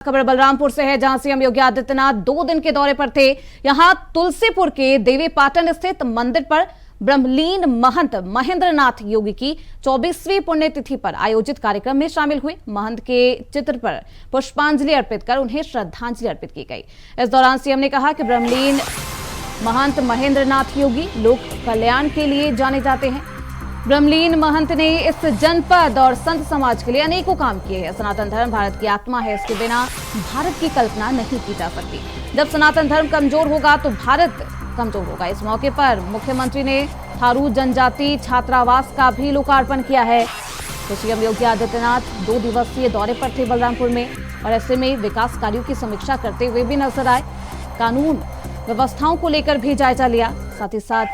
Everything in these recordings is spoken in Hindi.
खबर बलरामपुर से है, जहां सीएम योगी आदित्यनाथ 2 दिन के दौरे पर थे। यहां तुलसीपुर के देवीपाटन स्थित मंदिर पर ब्रह्मलीन महंत महेंद्रनाथ योगी की 24वीं पुण्यतिथि पर आयोजित कार्यक्रम में शामिल हुए। महंत के चित्र पर पुष्पांजलि अर्पित कर उन्हें श्रद्धांजलि अर्पित की गई। इस दौरान सीएम ने कहा कि ब्रह्मलीन महंत महेंद्रनाथ योगी लोक कल्याण के लिए जाने जाते हैं। ब्रह्मलीन महंत ने इस जनपद और संत समाज के लिए अनेकों काम किए हैं। सनातन धर्म भारत की आत्मा है, इसके बिना भारत की कल्पना नहीं की जा सकती। जब सनातन धर्म कमजोर होगा तो भारत कमजोर होगा। इस मौके पर मुख्यमंत्री ने थारू जनजाति छात्रावास का भी लोकार्पण किया है। तो सीएम योगी आदित्यनाथ 2 दिवसीय दौरे पर थे बलरामपुर में, और ऐसे में विकास कार्यों की समीक्षा करते हुए भी नजर आए। कानून व्यवस्थाओं को लेकर भी जायजा लिया। साथ ही साथ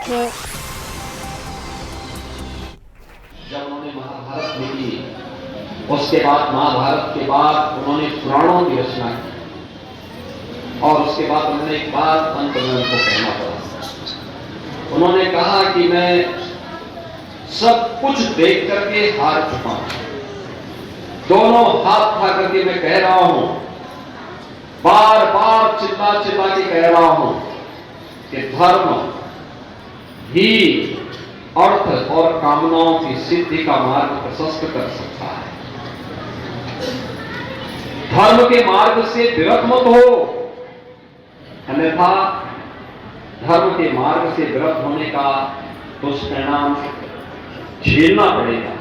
जब उन्होंने महाभारत लिखी, उसके बाद महाभारत के बाद उन्होंने पुराणों की रचना की, और उसके बाद उन्होंने एक बात अंत में उनको कहना पड़ा। उन्होंने कहा कि मैं सब कुछ देख करके हार चुका हूं, दोनों हाथ उठा करके मैं कह रहा हूं, बार बार चिल्ला चिल्ला के कह रहा हूं कि धर्म ही अर्थ और कामनाओं की सिद्धि का मार्ग प्रशस्त कर सकता है। धर्म के मार्ग से विरत मत हो, अन्यथा धर्म के मार्ग से विरत होने का दुष्परिणाम झेलना पड़ेगा।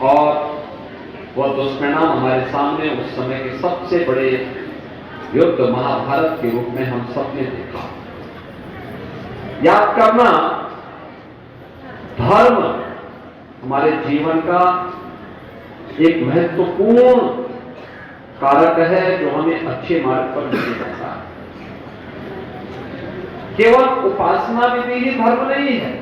और वह दुष्परिणाम हमारे सामने उस समय के सबसे बड़े युद्ध महाभारत के रूप में हम सबने देखा। याद करना, धर्म हमारे जीवन का एक महत्वपूर्ण कारक है जो हमें अच्छे मार्ग पर लेके जाता है। केवल उपासना विधि ही धर्म नहीं है।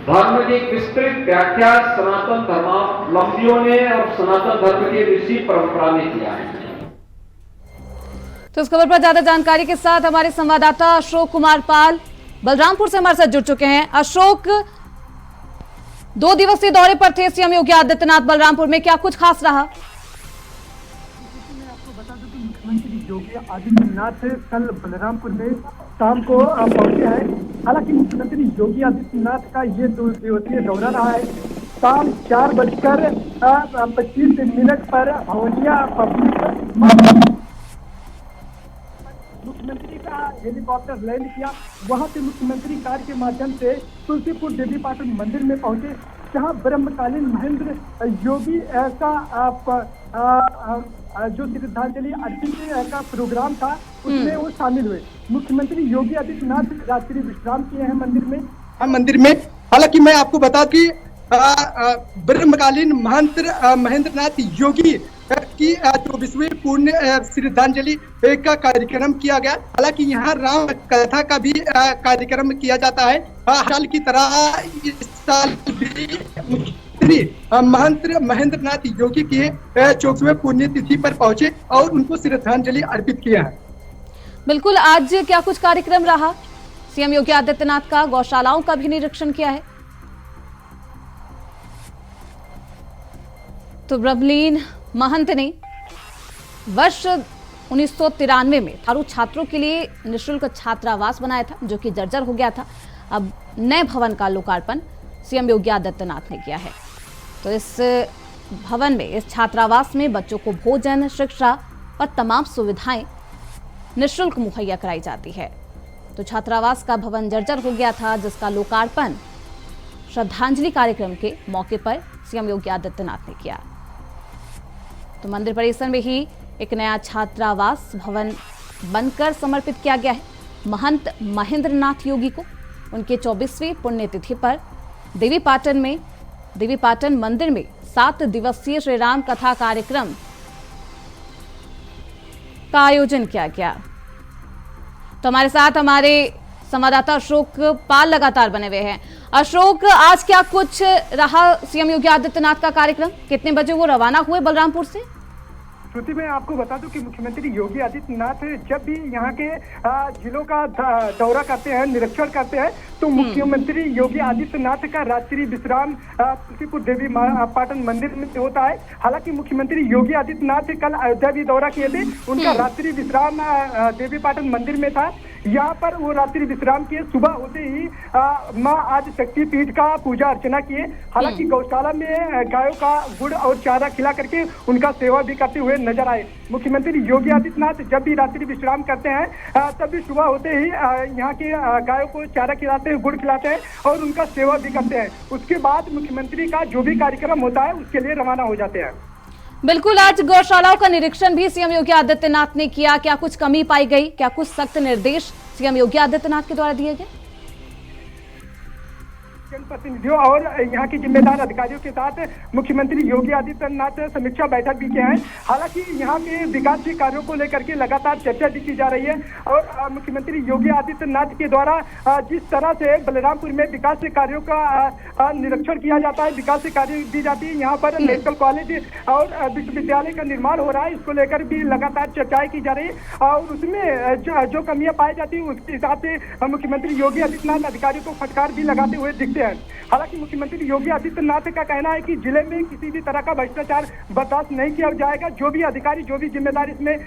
धर्म की एक विस्तृत व्याख्या सनातन धर्मावलंबियों ने और सनातन धर्म के ऋषि परंपरा में किया है। तो इस खबर पर ज्यादा जानकारी के साथ हमारे संवाददाता अशोक कुमार पाल बलरामपुर से हमारे साथ जुड़ चुके हैं। अशोक, 2 दिवसीय दौरे पर थे सीएम योगी आदित्यनाथ बलरामपुर में, क्या कुछ खास रहा? मैं आपको बता दूं कि मुख्यमंत्री योगी आदित्यनाथ कल बलरामपुर में शाम को पहुंचे हैं। हालांकि मुख्यमंत्री योगी आदित्यनाथ का ये 2 दिवसीय दौरा रहा है। शाम 4:25 पर भवनिया पब्लिक मुख्यमंत्री का हेलीकॉप्टर लैंड किया। वहां से मुख्यमंत्री कार के माध्यम से तुलसीपुर देवीपाटन मंदिर में पहुंचे, जहां ब्रह्मकालीन महेंद्र योगी का जो श्रद्धांजलि अर्पित का प्रोग्राम था उसमें वो शामिल हुए। मुख्यमंत्री योगी आदित्यनाथ रात्रि विश्राम किए हैं मंदिर में। हालांकि मैं आपको बता कि ब्रह्मकालीन महंत महेंद्रनाथ योगी की 24वीं पुण्य श्रद्धांजलि का कार्यक्रम किया गया। हालांकि यहाँ राम कथा का भी कार्यक्रम किया जाता है। हर साल की तरह इस साल भी महंत महेंद्रनाथ योगी की 24वें पुण्यतिथि पर पहुंचे और उनको श्रद्धांजलि अर्पित किया है। बिल्कुल, आज क्या कुछ कार्यक्रम रहा? सीएम योगी आदित्यनाथ का गौशालाओं का भी निरीक्षण किया है। तो ब्रह्मलीन महंत ने वर्ष 1993 में थारू छात्रों के लिए निःशुल्क छात्रावास बनाया था, जो कि जर्जर हो गया था। अब नए भवन का लोकार्पण सीएम योगी आदित्यनाथ ने किया है। तो इस भवन में, इस छात्रावास में बच्चों को भोजन, शिक्षा और तमाम सुविधाएं निःशुल्क मुहैया कराई जाती है। तो छात्रावास का भवन जर्जर हो गया था, जिसका लोकार्पण श्रद्धांजलि कार्यक्रम के मौके पर सीएम योगी आदित्यनाथ ने किया। तो मंदिर परिसर में ही एक नया छात्रावास भवन बनकर समर्पित किया गया है। महंत महेंद्रनाथ योगी को उनके 24वीं पुण्यतिथि पर देवीपाटन मंदिर में 7 दिवसीय श्री राम कथा कार्यक्रम का आयोजन किया गया। तो हमारे साथ हमारे संवाददाता अशोक पाल लगातार बने हुए हैं। अशोक, आज क्या कुछ रहा सीएम योगी आदित्यनाथ का कार्यक्रम? कितने बजे वो रवाना हुए बलरामपुर से? श्रुति, मैं आपको बता दूं कि मुख्यमंत्री योगी आदित्यनाथ जब भी यहाँ के जिलों का दौरा करते हैं, निरीक्षण करते हैं, तो मुख्यमंत्री योगी आदित्यनाथ का रात्रि विश्राम तुलसीपुर देवी पाटन मंदिर में होता है। हालांकि मुख्यमंत्री योगी आदित्यनाथ कल अयोध्या भी दौरा किए थे, उनका रात्रि विश्राम देवी पाटन मंदिर में था। यहाँ पर वो रात्रि विश्राम किए, सुबह होते ही माँ आदि शक्ति पीठ का पूजा अर्चना किए। हालांकि गौशाला में गायों का गुड़ और चारा खिला करके उनका सेवा भी करते हुए नजर आए। मुख्यमंत्री योगी आदित्यनाथ जब भी रात्रि विश्राम करते हैं तब भी सुबह होते ही यहाँ के गायों को चारा खिलाते हैं, गुड़ खिलाते हैं और उनका सेवा भी करते हैं। उसके बाद मुख्यमंत्री का जो भी कार्यक्रम होता है उसके लिए रवाना हो जाते हैं। बिल्कुल, आज गौशालाओं का निरीक्षण भी सीएम योगी आदित्यनाथ ने किया। क्या कुछ कमी पाई गई? क्या कुछ सख्त निर्देश सीएम योगी आदित्यनाथ के द्वारा दिए गए? जनप्रतिनिधियों और यहाँ के जिम्मेदार अधिकारियों के साथ मुख्यमंत्री योगी आदित्यनाथ समीक्षा बैठक भी किए हैं। हालांकि यहाँ के विकास के कार्यों को लेकर के लगातार चर्चा भी की जा रही है और मुख्यमंत्री योगी आदित्यनाथ के द्वारा जिस तरह से बलरामपुर में विकास के कार्यों का निरीक्षण किया जाता है, विकास के कार्य दी जाती है, यहाँ पर मेडिकल कॉलेज और विश्वविद्यालय का निर्माण हो रहा है, इसको लेकर भी लगातार चर्चाएं की जा रही है और उसमें जो कमियां पाई जाती है उसके हिसाब से मुख्यमंत्री योगी आदित्यनाथ अधिकारियों को फटकार भी लगाते हुए दिखते हैं। हालांकि मुख्यमंत्री योगी आदित्यनाथ का कहना है कि जिले में किसी भी तरह का भ्रष्टाचार बर्दाश्त नहीं किया जाएगा। जो भी अधिकारी, जो भी जिम्मेदार इसमें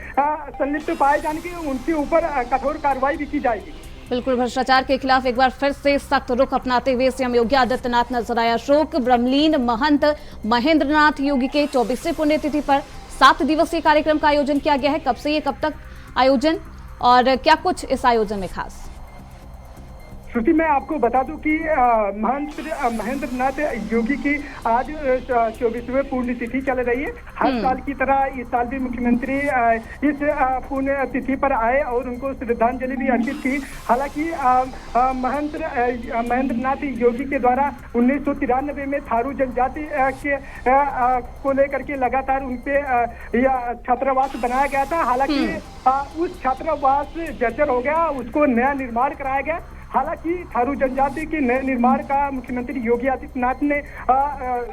संलिप्त पाए जाएंगे उनके ऊपर कठोर कार्रवाई भी की जाएगी। बिल्कुल, भ्रष्टाचार के खिलाफ एक बार फिर से सख्त रुख अपनाते हुए सीएम योगी आदित्यनाथ नजर आया। अशोक ब्रह्मलीन महंत महेंद्रनाथ योगी के 24वीं पुण्यतिथि पर 7 दिवसीय कार्यक्रम का आयोजन किया गया है। कब से ये कब तक आयोजन और क्या कुछ इस आयोजन में खास? श्रुति, मैं आपको बता दूं कि महेंद्रनाथ योगी की आज 24वीं पुण्यतिथि चल रही है। हर साल की तरह इस साल भी मुख्यमंत्री इस पुण्यतिथि पर आए और उनको श्रद्धांजलि भी अर्पित की। हालांकि महेंद्रनाथ योगी के द्वारा 1993 में थारू जनजाति को लेकर के लगातार उनपे छात्रावास बनाया गया था। हालांकि उस छात्रावास जर्जर हो गया, उसको नया निर्माण कराया गया। हालांकि थारू जनजाति के नए निर्माण का मुख्यमंत्री योगी आदित्यनाथ ने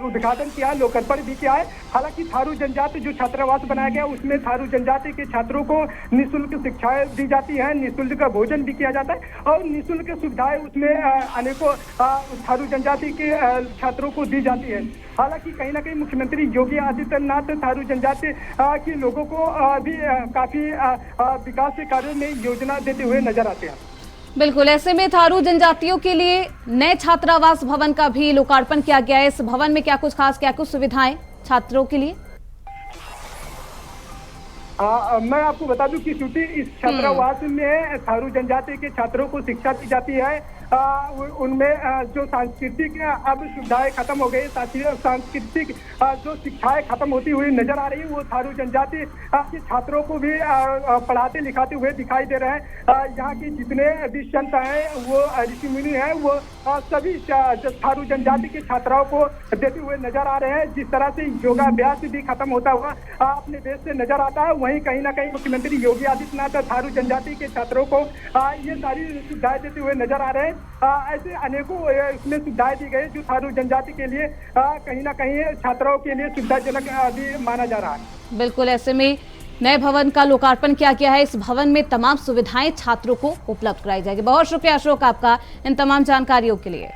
उद्घाटन किया, लोकार्पण भी किया है। हालांकि थारू जनजाति जो छात्रावास बनाया गया उसमें थारू जनजाति के छात्रों को निःशुल्क शिक्षाएं दी जाती है, निःशुल्क भोजन भी किया जाता है और निःशुल्क सुविधाएं उसमें अनेकों थारू जनजाति के छात्रों को दी जाती है। हालांकि कहीं ना कहीं मुख्यमंत्री योगी आदित्यनाथ थारू जनजाति के लोगों को भी काफी विकास के कार्यों में योजना देते हुए नजर आते हैं। बिल्कुल, ऐसे में थारू जनजातियों के लिए नए छात्रावास भवन का भी लोकार्पण किया गया है। इस भवन में क्या कुछ खास, क्या कुछ सुविधाएं छात्रों के लिए? मैं आपको बता दूं कि श्रुति, इस छात्रावास में थारू जनजाति के छात्रों को शिक्षा दी जाती है। उनमें जो सांस्कृतिक अब सुविधाएं खत्म हो गई, सांस्कृतिक जो शिक्षाएं खत्म होती हुई नजर आ रही है, वो थारू जनजाति के छात्रों को भी पढ़ाते लिखाते हुए दिखाई दे रहे हैं। यहाँ के जितने भी संत हैं, वो ऋषि मुनि हैं, वो सभी थारू जनजाति के छात्राओं को देते हुए नजर आ रहे हैं। जिस तरह से योगाभ्यास भी खत्म होता हुआ अपने देश से नजर आता है, वहीं कहीं ना कहीं मुख्यमंत्री योगी आदित्यनाथ थारू जनजाति के छात्रों को ये सारी सुविधाएं देते हुए नजर आ रहे हैं। ऐसे अनेकों इसमें सुविधाएं दी गई जो थारू जनजाति के लिए कहीं ना कहीं छात्राओं के लिए सुविधाजनक भी माना जा रहा है। बिल्कुल, ऐसे में नए भवन का लोकार्पण किया गया है। इस भवन में तमाम सुविधाएं छात्रों को उपलब्ध कराई जाएगी। बहुत शुक्रिया अशोक आपका इन तमाम जानकारियों के लिए।